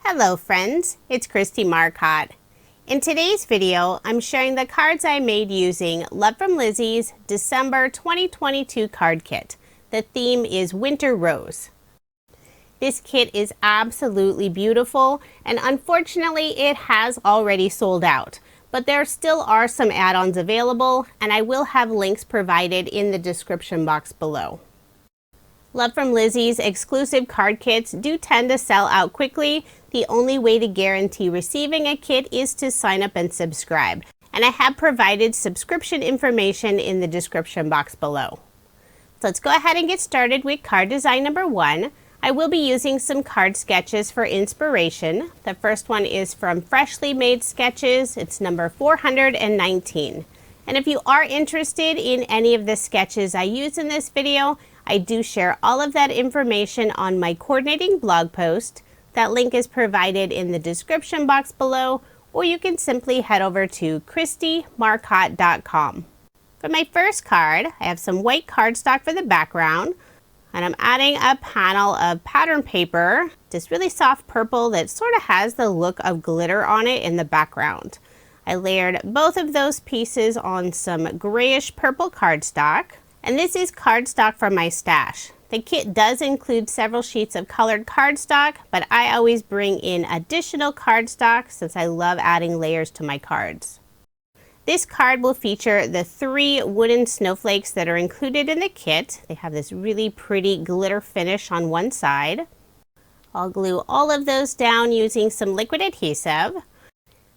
Hello friends, it's Kristie Marcotte. In today's video, I'm sharing the cards I made using Love from Lizi's December 2022 card kit. The theme is Winter Rose. This kit is absolutely beautiful, and unfortunately it has already sold out. But there still are some add-ons available, and I will have links provided in the description box below. Love from Lizi's exclusive card kits do tend to sell out quickly. The only way to guarantee receiving a kit is to sign up and subscribe. And I have provided subscription information in the description box below. So let's go ahead and get started with card design number 1. I will be using some card sketches for inspiration. The first one is from Freshly Made Sketches. It's number 419. And if you are interested in any of the sketches I use in this video, I do share all of that information on my coordinating blog post. That link is provided in the description box below, or you can simply head over to KristieMarcotte.com. For my first card, I have some white cardstock for the background, and I'm adding a panel of pattern paper, this really soft purple that sort of has the look of glitter on it in the background. I layered both of those pieces on some grayish purple cardstock. And this is cardstock from my stash. The kit does include several sheets of colored cardstock, but I always bring in additional cardstock since I love adding layers to my cards. This card will feature the 3 wooden snowflakes that are included in the kit. They have this really pretty glitter finish on one side. I'll glue all of those down using some liquid adhesive.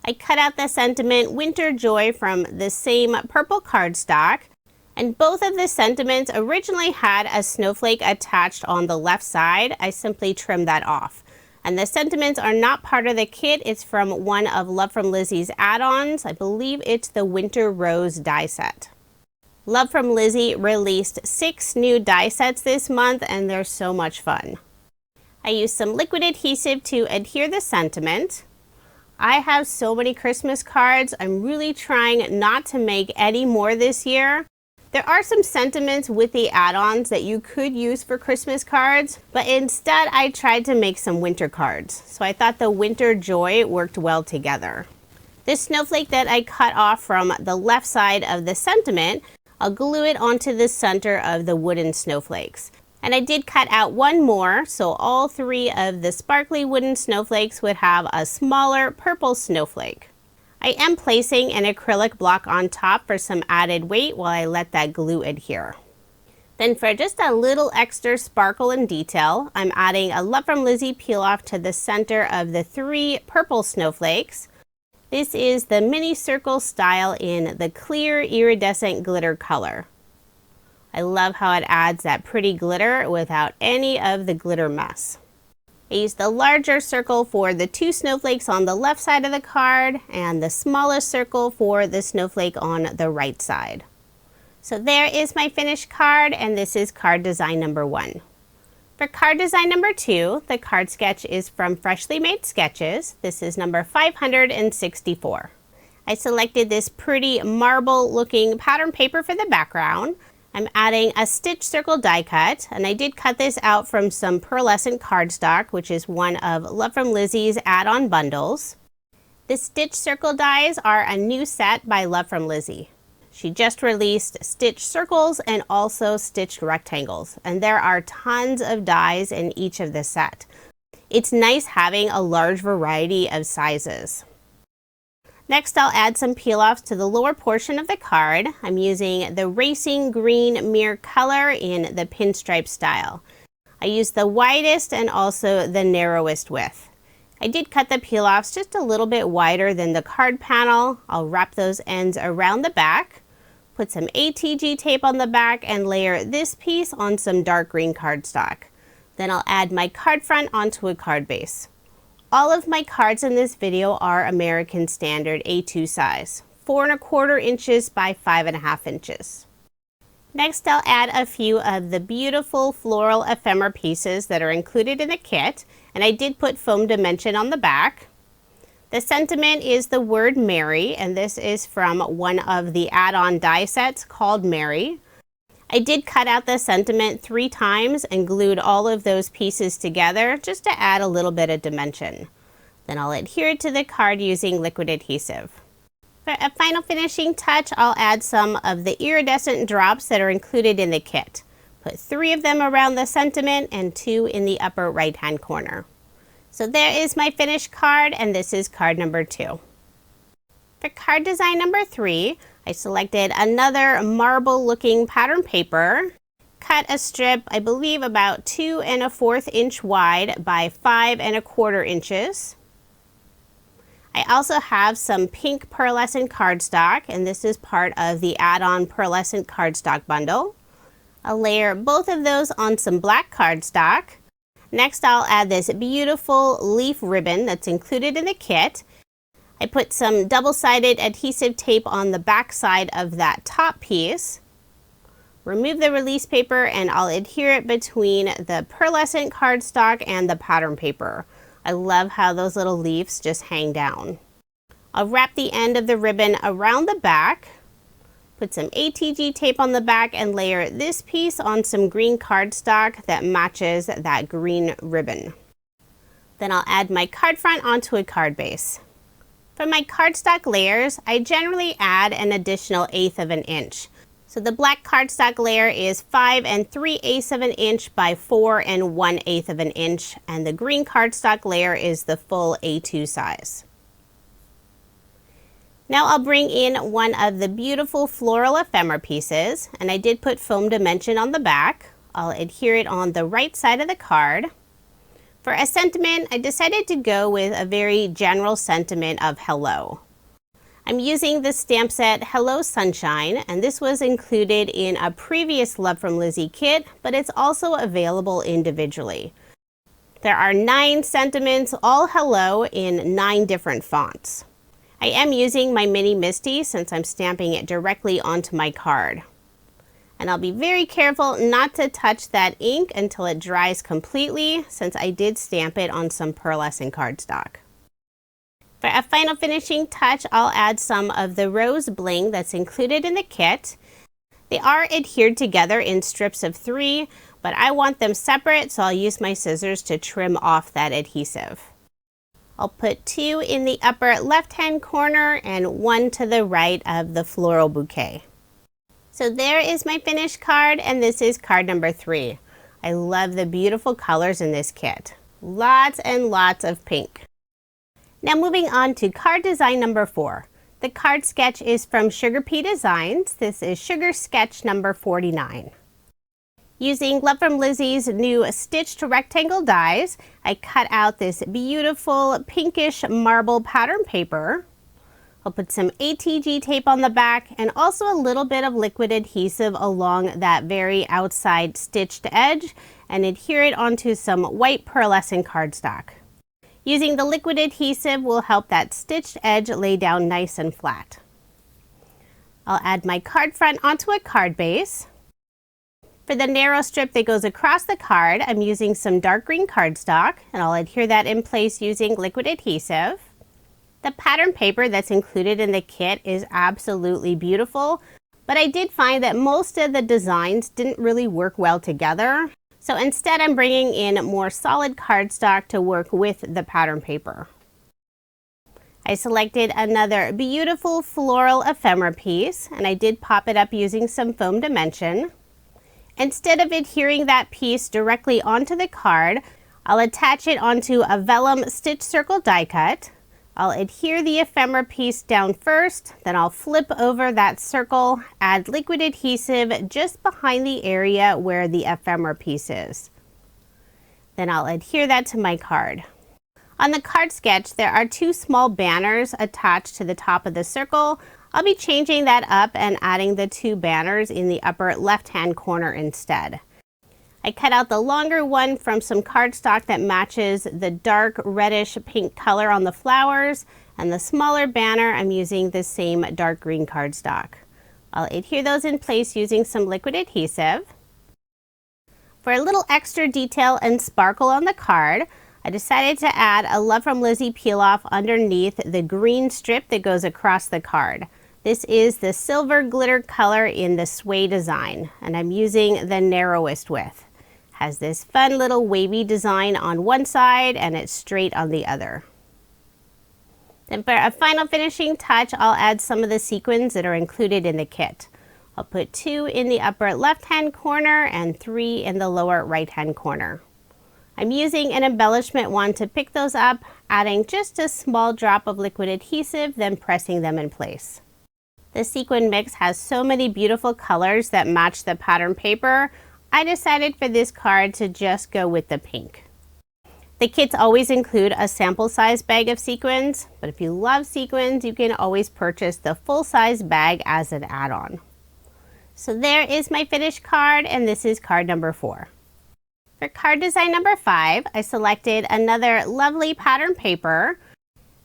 I cut out the sentiment Winter Joy from the same purple cardstock. And both of the sentiments originally had a snowflake attached on the left side. I simply trimmed that off. And the sentiments are not part of the kit. It's from one of Love from Lizi's add-ons. I believe it's the Winter Rose die set. Love from Lizi released 6 new die sets this month, and they're so much fun. I used some liquid adhesive to adhere the sentiment. I have so many Christmas cards. I'm really trying not to make any more this year. There are some sentiments with the add-ons that you could use for Christmas cards, but instead I tried to make some winter cards. So I thought the Winter Joy worked well together. This snowflake that I cut off from the left side of the sentiment, I'll glue it onto the center of the wooden snowflakes. And I did cut out one more, so all 3 of the sparkly wooden snowflakes would have a smaller purple snowflake. I am placing an acrylic block on top for some added weight while I let that glue adhere. Then for just a little extra sparkle and detail, I'm adding a Love from Lizi peel off to the center of the 3 purple snowflakes. This is the mini circle style in the clear iridescent glitter color. I love how it adds that pretty glitter without any of the glitter mess. I used the larger circle for the 2 snowflakes on the left side of the card and the smallest circle for the snowflake on the right side. So there is my finished card, and this is card design number 1. For card design number 2, the card sketch is from Freshly Made Sketches. This is number 564. I selected this pretty marble looking pattern paper for the background. I'm adding a stitch circle die cut, and I did cut this out from some pearlescent cardstock, which is one of Love from Lizi's add-on bundles. The stitch circle dies are a new set by Love from Lizi. She just released stitch circles and also stitched rectangles, and there are tons of dies in each of the set. It's nice having a large variety of sizes. Next, I'll add some peel-offs to the lower portion of the card. I'm using the Racing Green Mirror color in the pinstripe style. I used the widest and also the narrowest width. I did cut the peel-offs just a little bit wider than the card panel. I'll wrap those ends around the back, put some ATG tape on the back, and layer this piece on some dark green cardstock. Then I'll add my card front onto a card base. All of my cards in this video are American Standard A2 size, 4 1/4 inches by 5.5 inches. Next, I'll add a few of the beautiful floral ephemera pieces that are included in the kit, and I did put foam dimension on the back. The sentiment is the word Merry, and this is from one of the add-on die sets called Merry. I did cut out the sentiment 3 times and glued all of those pieces together just to add a little bit of dimension. Then I'll adhere it to the card using liquid adhesive. For a final finishing touch, I'll add some of the iridescent drops that are included in the kit. Put 3 of them around the sentiment and 2 in the upper right-hand corner. So there is my finished card, and this is card number 2. For card design number 3, I selected another marble-looking pattern paper, cut a strip, I believe about 2 1/4 inch wide by 5 1/4 inches. I also have some pink pearlescent cardstock, and this is part of the add-on pearlescent cardstock bundle. I'll layer both of those on some black cardstock. Next, I'll add this beautiful leaf ribbon that's included in the kit. I put some double-sided adhesive tape on the back side of that top piece. Remove the release paper, and I'll adhere it between the pearlescent cardstock and the pattern paper. I love how those little leaves just hang down. I'll wrap the end of the ribbon around the back, put some ATG tape on the back, and layer this piece on some green cardstock that matches that green ribbon. Then I'll add my card front onto a card base. For my cardstock layers, I generally add an additional 1/8 of an inch. So the black cardstock layer is 5 3/8 of an inch by 4 1/8 of an inch, and the green cardstock layer is the full A2 size. Now I'll bring in one of the beautiful floral ephemera pieces, and I did put foam dimension on the back. I'll adhere it on the right side of the card. For a sentiment, I decided to go with a very general sentiment of hello. I'm using the stamp set Hello Sunshine, and this was included in a previous Love from Lizi kit, but it's also available individually. There are 9 sentiments, all hello, in 9 different fonts. I am using my mini MISTI since I'm stamping it directly onto my card. And I'll be very careful not to touch that ink until it dries completely, since I did stamp it on some pearlescent cardstock. For a final finishing touch, I'll add some of the rose bling that's included in the kit. They are adhered together in strips of 3, but I want them separate, so I'll use my scissors to trim off that adhesive. I'll put 2 in the upper left-hand corner and 1 to the right of the floral bouquet. So there is my finished card, and this is card number 3. I love the beautiful colors in this kit. Lots and lots of pink. Now moving on to card design number 4. The card sketch is from Sugar Pea Designs. This is Sugar Sketch number 49. Using Love from Lizi's new stitched rectangle dies, I cut out this beautiful pinkish marble pattern paper. I'll put some ATG tape on the back and also a little bit of liquid adhesive along that very outside stitched edge, and adhere it onto some white pearlescent cardstock. Using the liquid adhesive will help that stitched edge lay down nice and flat. I'll add my card front onto a card base. For the narrow strip that goes across the card, I'm using some dark green cardstock, and I'll adhere that in place using liquid adhesive. The pattern paper that's included in the kit is absolutely beautiful, but I did find that most of the designs didn't really work well together. So instead, I'm bringing in more solid cardstock to work with the pattern paper. I selected another beautiful floral ephemera piece, and I did pop it up using some foam dimension. Instead of adhering that piece directly onto the card, I'll attach it onto a vellum stitch circle die cut. I'll adhere the ephemera piece down first, then I'll flip over that circle, add liquid adhesive just behind the area where the ephemera piece is. Then I'll adhere that to my card. On the card sketch, there are 2 small banners attached to the top of the circle. I'll be changing that up and adding the 2 banners in the upper left-hand corner instead. I cut out the longer one from some cardstock that matches the dark reddish pink color on the flowers, and the smaller banner I'm using the same dark green cardstock. I'll adhere those in place using some liquid adhesive. For a little extra detail and sparkle on the card, I decided to add a Love from Lizi peel off underneath the green strip that goes across the card. This is the silver glitter color in the Suede design, and I'm using the narrowest width. Has this fun little wavy design on one side and it's straight on the other. Then for a final finishing touch, I'll add some of the sequins that are included in the kit. I'll put 2 in the upper left-hand corner and 3 in the lower right-hand corner. I'm using an embellishment wand to pick those up, adding just a small drop of liquid adhesive, then pressing them in place. The sequin mix has so many beautiful colors that match the pattern paper. I decided for this card to just go with the pink. The kits always include a sample size bag of sequins, but if you love sequins, you can always purchase the full size bag as an add-on. So there is my finished card, and this is card number 4. For card design number 5, I selected another lovely pattern paper.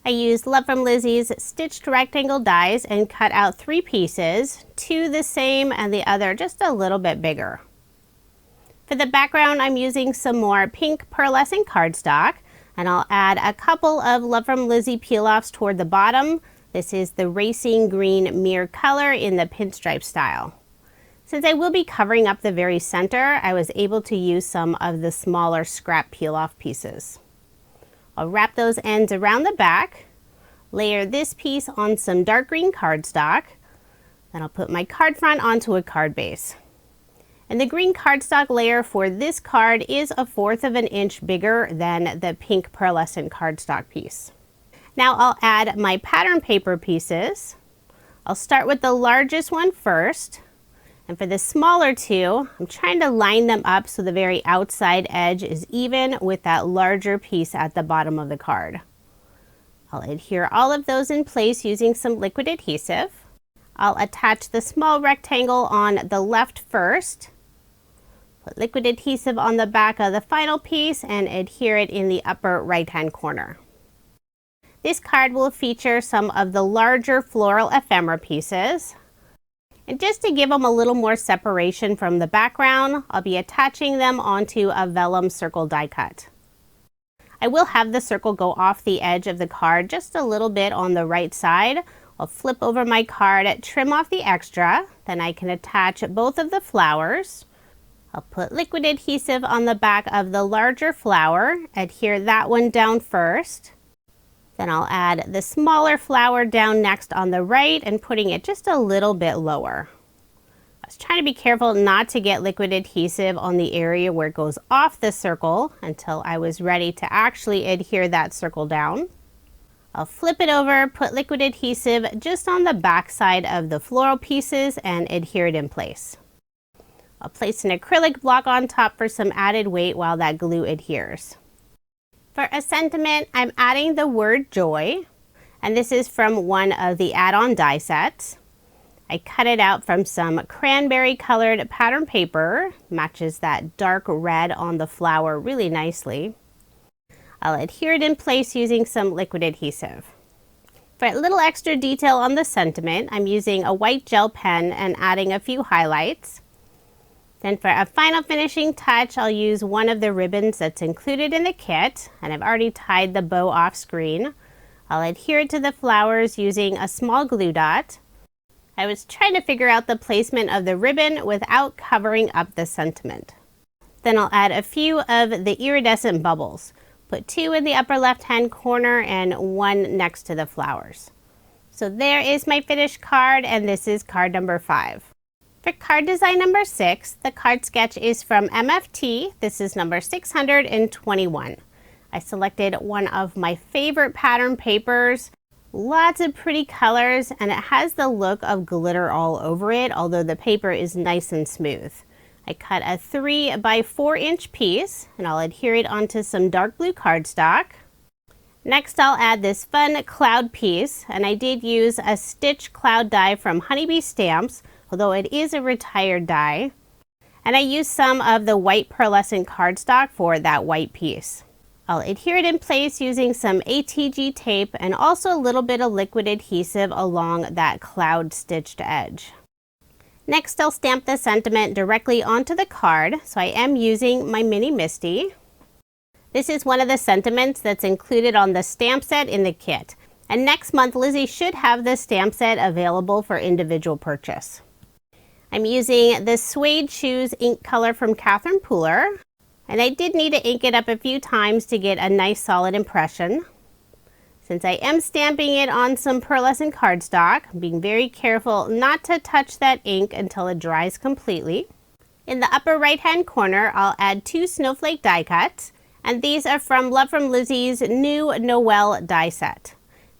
I used Love from Lizi's stitched rectangle dies and cut out 3 pieces, 2 the same and the other just a little bit bigger. For the background, I'm using some more pink pearlescent cardstock, and I'll add a couple of Love from Lizi peel-offs toward the bottom. This is the Racing Green Mirror color in the pinstripe style. Since I will be covering up the very center, I was able to use some of the smaller scrap peel-off pieces. I'll wrap those ends around the back, layer this piece on some dark green cardstock, then I'll put my card front onto a card base. And the green cardstock layer for this card is 1/4 of an inch bigger than the pink pearlescent cardstock piece. Now I'll add my pattern paper pieces. I'll start with the largest one first. And for the smaller 2, I'm trying to line them up so the very outside edge is even with that larger piece at the bottom of the card. I'll adhere all of those in place using some liquid adhesive. I'll attach the small rectangle on the left first. Put liquid adhesive on the back of the final piece and adhere it in the upper right-hand corner. This card will feature some of the larger floral ephemera pieces. And just to give them a little more separation from the background, I'll be attaching them onto a vellum circle die cut. I will have the circle go off the edge of the card just a little bit on the right side. I'll flip over my card, trim off the extra, then I can attach both of the flowers. I'll put liquid adhesive on the back of the larger flower, adhere that one down first. Then I'll add the smaller flower down next on the right and putting it just a little bit lower. I was trying to be careful not to get liquid adhesive on the area where it goes off the circle until I was ready to actually adhere that circle down. I'll flip it over, put liquid adhesive just on the back side of the floral pieces and adhere it in place. I'll place an acrylic block on top for some added weight while that glue adheres. For a sentiment, I'm adding the word joy, and this is from one of the add-on die sets. I cut it out from some cranberry colored pattern paper, matches that dark red on the flower really nicely. I'll adhere it in place using some liquid adhesive. For a little extra detail on the sentiment, I'm using a white gel pen and adding a few highlights. Then for a final finishing touch, I'll use one of the ribbons that's included in the kit, and I've already tied the bow off screen. I'll adhere it to the flowers using a small glue dot. I was trying to figure out the placement of the ribbon without covering up the sentiment. Then I'll add a few of the iridescent bubbles. Put 2 in the upper left-hand corner and 1 next to the flowers. So there is my finished card, and this is card number 5. For card design number 6, the card sketch is from MFT. This is number 621. I selected one of my favorite pattern papers. Lots of pretty colors, and it has the look of glitter all over it, although the paper is nice and smooth. I cut a 3 by 4 inch piece, and I'll adhere it onto some dark blue cardstock. Next, I'll add this fun cloud piece, and I did use a stitch cloud die from Honeybee Stamps, although it is a retired die. And I used some of the white pearlescent cardstock for that white piece. I'll adhere it in place using some ATG tape and also a little bit of liquid adhesive along that cloud stitched edge. Next, I'll stamp the sentiment directly onto the card, so I am using my mini MISTI. This is one of the sentiments that's included on the stamp set in the kit. And next month, Lizi should have the stamp set available for individual purchase. I'm using the Suede Shoes ink color from Catherine Pooler, and I did need to ink it up a few times to get a nice solid impression. Since I am stamping it on some pearlescent cardstock, I'm being very careful not to touch that ink until it dries completely. In the upper right hand corner, I'll add 2 snowflake die cuts, and these are from Lizi's new Noel die set.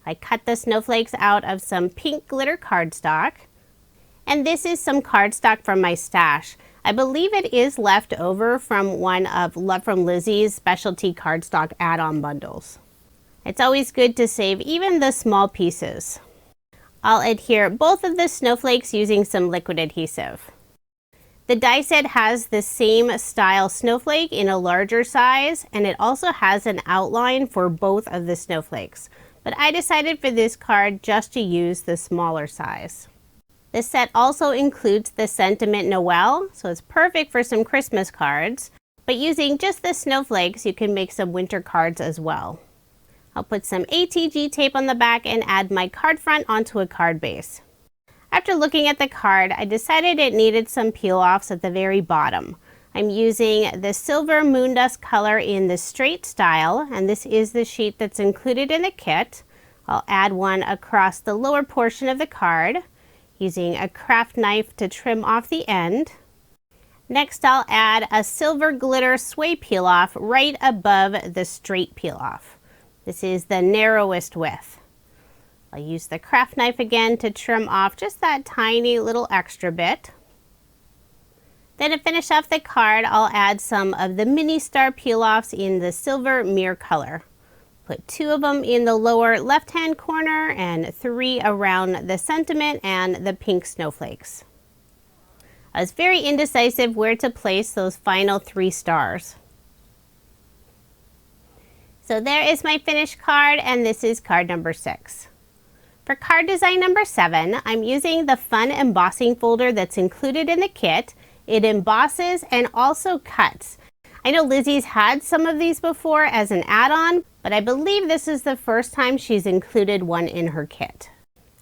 I cut the snowflakes out of some pink glitter cardstock, and this is some cardstock from my stash. I believe it is left over from one of Lizi's specialty cardstock add-on bundles. It's always good to save even the small pieces. I'll adhere both of the snowflakes using some liquid adhesive. The die set has the same style snowflake in a larger size, and it also has an outline for both of the snowflakes. But I decided for this card just to use the smaller size. This set also includes the Sentiment Noel, so it's perfect for some Christmas cards. But using just the snowflakes, you can make some winter cards as well. I'll put some ATG tape on the back and add my card front onto a card base. After looking at the card, I decided it needed some peel-offs at the very bottom. I'm using the Silver Moondust color in the straight style, and this is the sheet that's included in the kit. I'll add one across the lower portion of the card, using a craft knife to trim off the end. Next, I'll add a silver glitter sway peel-off right above the straight peel-off. This is the narrowest width. I'll use the craft knife again to trim off just that tiny little extra bit. Then to finish off the card, I'll add some of the mini star peel-offs in the silver mirror color. Put 2 of them in the lower left-hand corner and 3 around the sentiment and the pink snowflakes. I was very indecisive where to place those final 3 stars. So there is my finished card, and this is card number 6. For card design number 7, I'm using the fun embossing folder that's included in the kit. It embosses and also cuts. I know Lizi's had some of these before as an add-on, but I believe this is the first time she's included one in her kit.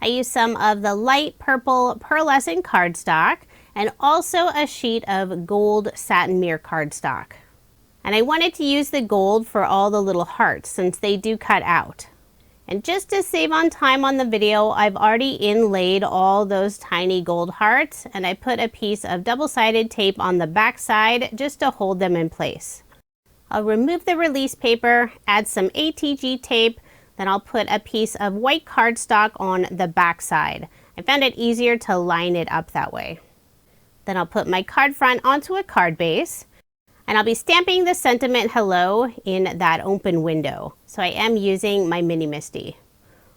I used some of the light purple pearlescent cardstock and also a sheet of gold satin mirror cardstock. And I wanted to use the gold for all the little hearts since they do cut out. And just to save on time on the video, I've already inlaid all those tiny gold hearts, and I put a piece of double-sided tape on the back side just to hold them in place. I'll remove the release paper, add some ATG tape, then I'll put a piece of white cardstock on the back side. I found it easier to line it up that way. Then I'll put my card front onto a card base, and I'll be stamping the sentiment hello in that open window. So I am using my mini MISTI.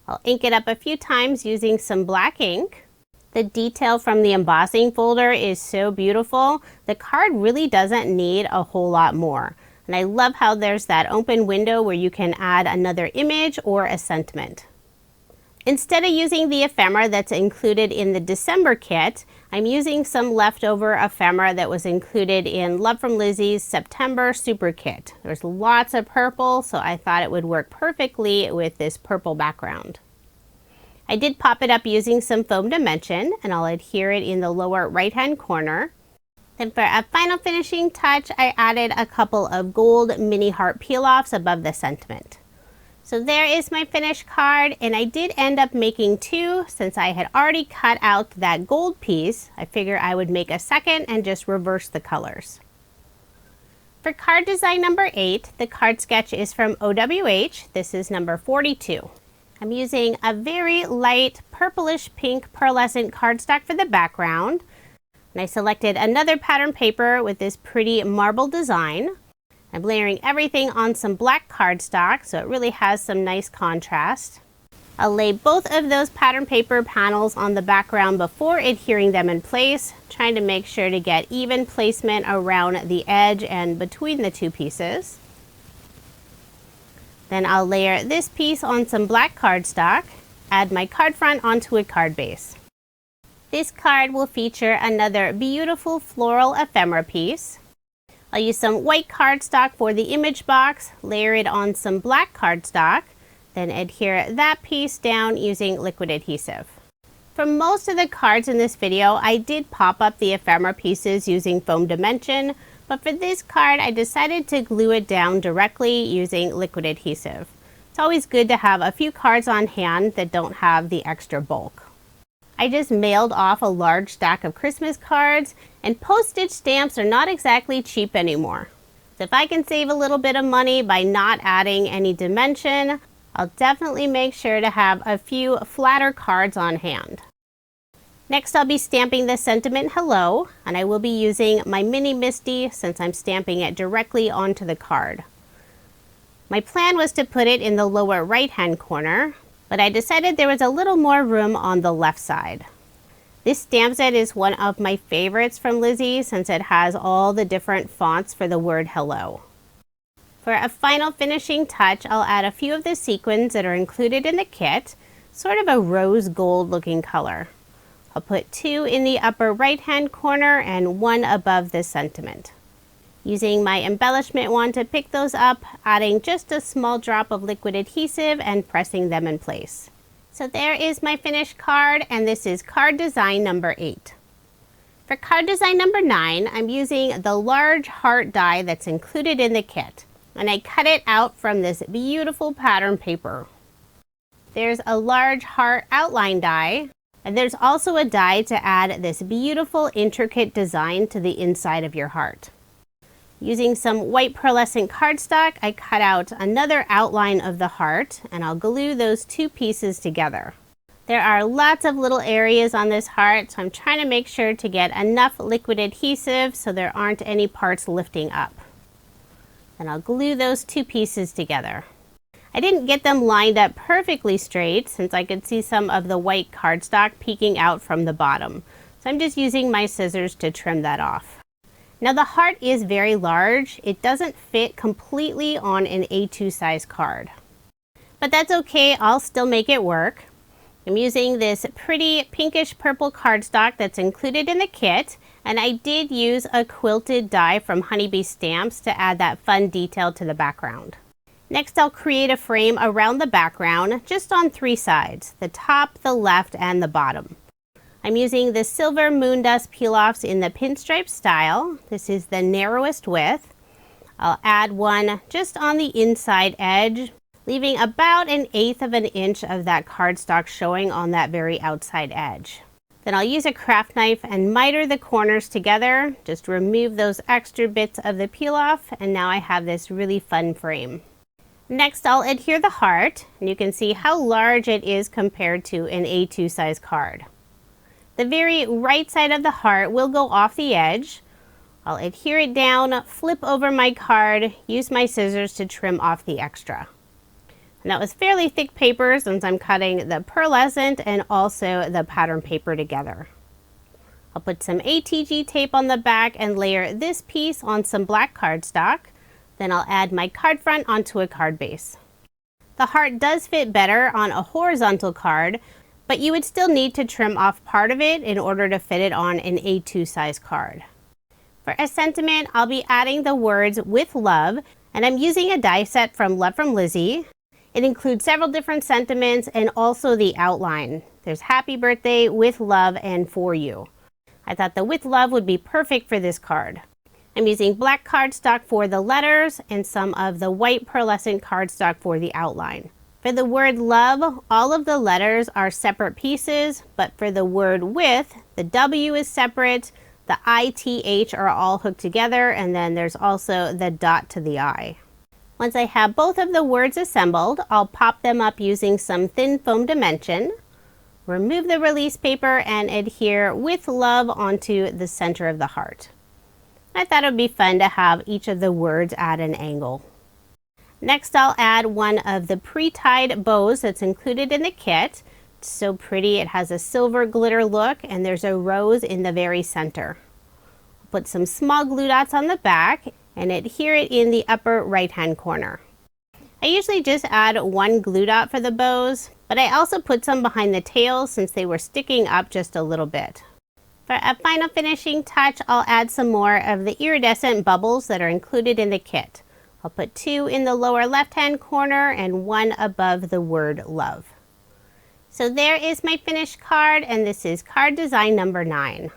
I'll ink it up a few times using some black ink. The detail from the embossing folder is so beautiful. The card really doesn't need a whole lot more. And I love how there's that open window where you can add another image or a sentiment. Instead of using the ephemera that's included in the December kit, I'm using some leftover ephemera that was included in Lizi's September Super Kit. There's lots of purple, so I thought it would work perfectly with this purple background. I did pop it up using some foam dimension, and I'll adhere it in the lower right-hand corner. Then for a final finishing touch, I added a couple of gold mini heart peel-offs above the sentiment. So there is my finished card, and I did end up making 2 since I had already cut out that gold piece. I figured I would make a second and just reverse the colors. For card design number 8, the card sketch is from OWH. This is number 42. I'm using a very light purplish pink pearlescent cardstock for the background. And I selected another pattern paper with this pretty marble design. I'm layering everything on some black cardstock so it really has some nice contrast. I'll lay both of those pattern paper panels on the background before adhering them in place, trying to make sure to get even placement around the edge and between the 2 pieces. Then I'll layer this piece on some black cardstock, add my card front onto a card base. This card will feature another beautiful floral ephemera piece. I'll use some white cardstock for the image box, layer it on some black cardstock, then adhere that piece down using liquid adhesive. For most of the cards in this video, I did pop up the ephemera pieces using foam dimension, but for this card, I decided to glue it down directly using liquid adhesive. It's always good to have a few cards on hand that don't have the extra bulk. I just mailed off a large stack of Christmas cards, and postage stamps are not exactly cheap anymore. So if I can save a little bit of money by not adding any dimension, I'll definitely make sure to have a few flatter cards on hand. Next, I'll be stamping the sentiment hello, and I will be using my mini MISTI since I'm stamping it directly onto the card. My plan was to put it in the lower right hand corner, but I decided there was a little more room on the left side. This stamp set is one of my favorites from Lizi since it has all the different fonts for the word hello. For a final finishing touch, I'll add a few of the sequins that are included in the kit, sort of a rose gold looking color. I'll put 2 in the upper right hand corner and 1 above the sentiment. Using my embellishment wand to pick those up, adding just a small drop of liquid adhesive and pressing them in place. So there is my finished card, and this is card design number 8. For card design number 9, I'm using the large heart die that's included in the kit, and I cut it out from this beautiful pattern paper. There's a large heart outline die, and there's also a die to add this beautiful intricate design to the inside of your heart. Using some white pearlescent cardstock, I cut out another outline of the heart, and I'll glue those 2 pieces together. There are lots of little areas on this heart, so I'm trying to make sure to get enough liquid adhesive so there aren't any parts lifting up. Then I'll glue those 2 pieces together. I didn't get them lined up perfectly straight since I could see some of the white cardstock peeking out from the bottom, so I'm just using my scissors to trim that off. Now the heart is very large. It doesn't fit completely on an A2 size card. But that's okay, I'll still make it work. I'm using this pretty pinkish purple cardstock that's included in the kit, and I did use a quilted die from Honeybee Stamps to add that fun detail to the background. Next, I'll create a frame around the background just on 3 sides, the top, the left, and the bottom. I'm using the silver moon dust peel-offs in the pinstripe style. This is the narrowest width. I'll add one just on the inside edge, leaving about 1/8 of an inch of that cardstock showing on that very outside edge. Then I'll use a craft knife and miter the corners together, just remove those extra bits of the peel-off, and now I have this really fun frame. Next, I'll adhere the heart, and you can see how large it is compared to an A2 size card. The very right side of the heart will go off the edge. I'll adhere it down, flip over my card, use my scissors to trim off the extra. And that was fairly thick paper since I'm cutting the pearlescent and also the pattern paper together. I'll put some ATG tape on the back and layer this piece on some black cardstock. Then I'll add my card front onto a card base. The heart does fit better on a horizontal card, but you would still need to trim off part of it in order to fit it on an A2 size card. For a sentiment, I'll be adding the words with love, and I'm using a die set from Love from Lizi. It includes several different sentiments and also the outline. There's happy birthday, with love, and for you. I thought the with love would be perfect for this card. I'm using black cardstock for the letters and some of the white pearlescent cardstock for the outline. For the word love, all of the letters are separate pieces, but for the word with, the W is separate, the ITH are all hooked together, and then there's also the dot to the I. Once I have both of the words assembled, I'll pop them up using some thin foam dimension, remove the release paper, and adhere with love onto the center of the heart. I thought it would be fun to have each of the words at an angle. Next, I'll add one of the pre-tied bows that's included in the kit. It's so pretty. It has a silver glitter look, and there's a rose in the very center. Put some small glue dots on the back and adhere it in the upper right-hand corner. I usually just add 1 glue dot for the bows, but I also put some behind the tails since they were sticking up just a little bit. For a final finishing touch, I'll add some more of the iridescent bubbles that are included in the kit. I'll put 2 in the lower left-hand corner and 1 above the word love. So there is my finished card, and this is card design number 9.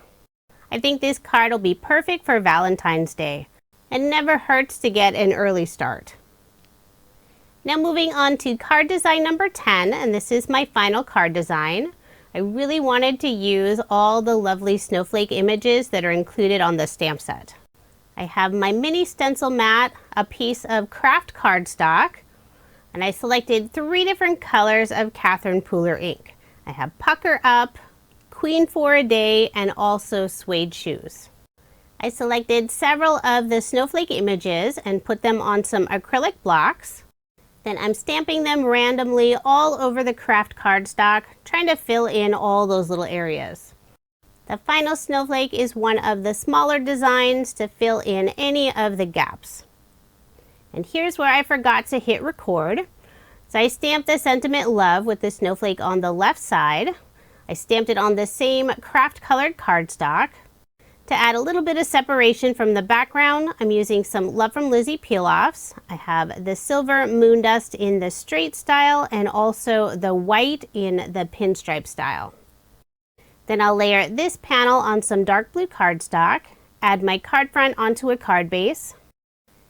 I think this card will be perfect for Valentine's Day. It never hurts to get an early start. Now moving on to card design number 10, and this is my final card design. I really wanted to use all the lovely snowflake images that are included on the stamp set. I have my mini stencil mat, a piece of craft cardstock, and I selected 3 different colors of Catherine Pooler ink. I have Pucker Up, Queen for a Day, and also Suede Shoes. I selected several of the snowflake images and put them on some acrylic blocks. Then I'm stamping them randomly all over the craft cardstock, trying to fill in all those little areas. The final snowflake is one of the smaller designs to fill in any of the gaps. And here's where I forgot to hit record. So I stamped the sentiment love with the snowflake on the left side. I stamped it on the same craft colored cardstock. To add a little bit of separation from the background, I'm using some Love from Lizi peel-offs. I have the silver moon dust in the straight style and also the white in the pinstripe style. Then I'll layer this panel on some dark blue cardstock, add my card front onto a card base.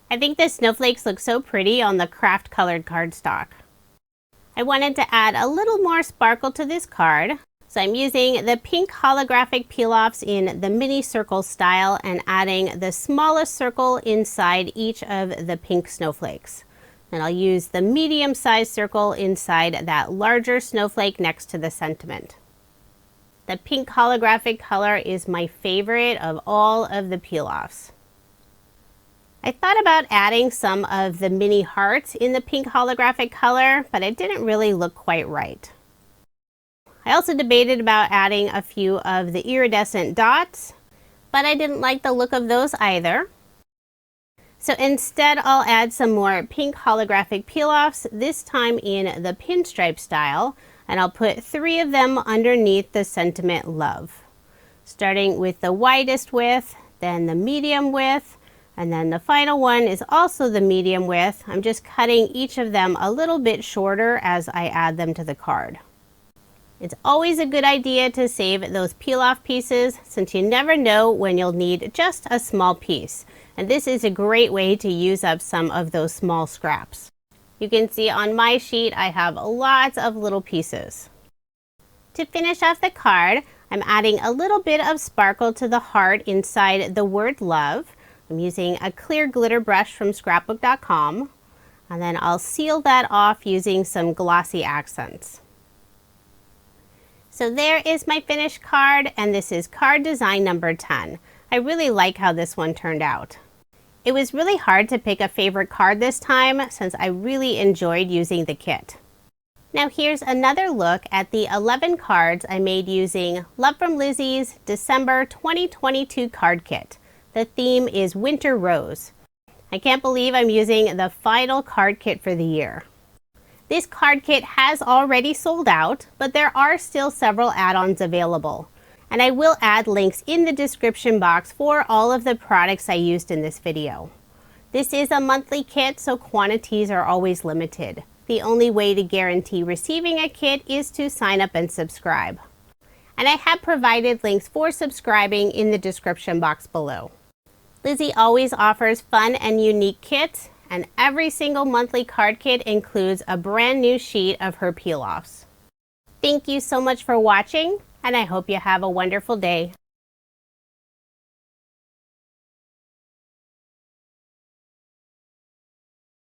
I think the snowflakes look so pretty on the craft colored cardstock. I wanted to add a little more sparkle to this card, so I'm using the pink holographic peel-offs in the mini circle style and adding the smallest circle inside each of the pink snowflakes. And I'll use the medium-sized circle inside that larger snowflake next to the sentiment. The pink holographic color is my favorite of all of the peel-offs. I thought about adding some of the mini hearts in the pink holographic color, but it didn't really look quite right. I also debated about adding a few of the iridescent dots, but I didn't like the look of those either. So instead I'll add some more pink holographic peel-offs, this time in the pinstripe style, and I'll put 3 of them underneath the sentiment love. Starting with the widest width, then the medium width, and then the final one is also the medium width. I'm just cutting each of them a little bit shorter as I add them to the card. It's always a good idea to save those peel-off pieces since you never know when you'll need just a small piece. And this is a great way to use up some of those small scraps. You can see on my sheet I have lots of little pieces. To finish off the card, I'm adding a little bit of sparkle to the heart inside the word love. I'm using a clear glitter brush from scrapbook.com, and then I'll seal that off using some glossy accents. So there is my finished card, and this is card design number 10. I really like how this one turned out. It was really hard to pick a favorite card this time since I really enjoyed using the kit. Now here's another look at the 11 cards I made using Love from Lizi's December 2022 card kit. The theme is Winter Rose. I can't believe I'm using the final card kit for the year. This card kit has already sold out, but there are still several add-ons available. And I will add links in the description box for all of the products I used in this video. This is a monthly kit, so quantities are always limited. The only way to guarantee receiving a kit is to sign up and subscribe. And I have provided links for subscribing in the description box below. Lizi always offers fun and unique kits, and every single monthly card kit includes a brand new sheet of her peel-offs. Thank you so much for watching, and I hope you have a wonderful day.